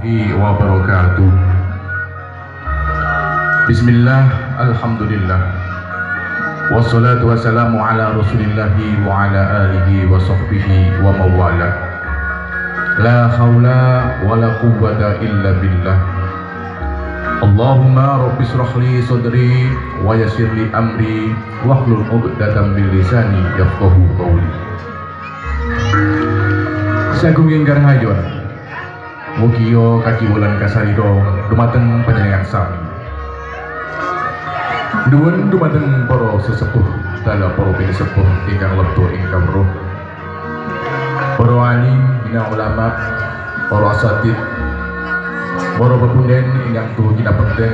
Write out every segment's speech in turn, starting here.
wabarakatuh. Bismillah, alhamdulillah. Wassalatu wassalamu ala rasulillahi wa ala alihi wa sahbihi wa mawala. La hawla wa la quwwata illa billah. Allahumma rabbi shrahli sadri wa yassirli amri wahlul 'uqdatam min lisani yafqahu qawli. Sagung ingkang rahayu. Mugiyo kaki wulan kasariro dumateng panjenengan sami. Nuwun dumateng para sesepuh dala para pinisepuh ingkang lebto ingkang roh. Para wani bina ulama, para asatid, para pepunden ingkang tuhu kinabekten.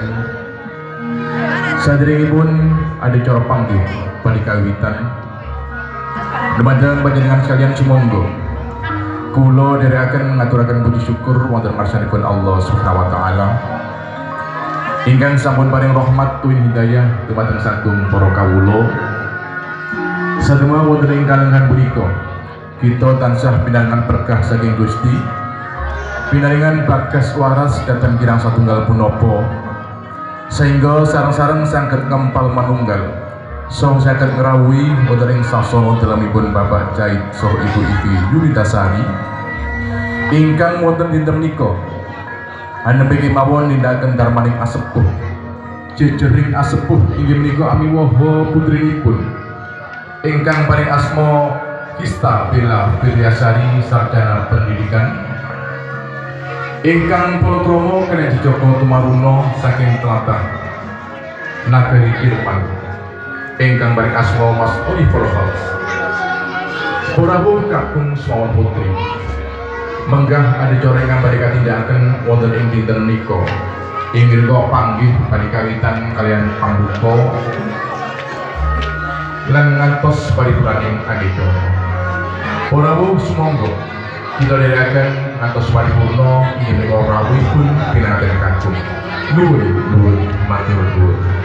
Saderengipun adicara panggih panikawitan. Dumateng panjenengan sekalian sumangga kula dherekaken ngaturaken puji syukur wonten ngarsanipun Allah Subhanahu wa taala ingkang sampun paring rahmat tuwin hidayah dumateng saking para kawula sadaya wonten ing kalengan punika kita tansah pinangan berkah saking Gusti pinaringan bagas waras dhateng kirang satunggal punapa sehingga sareng-sareng saged ngempal manunggal saha saged ngrawuhi wonten ing sasana dalemipun Bapak Caid saha Ibu Ivi Yulitasari ingkang wonten dinten menika anembe kemawon nindakaken darmaning asepuh jejering asepuh inggih menika amiwaha putrinipun ingkang paring asma Kista Bella Fitriasari sarjana pendidikan ingkang palakrama kena jejaka tumaruna saking tlatah Nagari Kirpan ingkang paring asma Mas Oliver House. Rawuh kakung swawan putri menggah adicara ingkang badhe katindakaken wonten ing dinten menika inggih kok panggih panikawitan kalian pambuka lan ngantos paripurnaning adicara. Rawuh sumangga kita dherekaken ngantos paripurna inggih menika rawuhipun pinanganten kakung. Nuwun matur nuwun.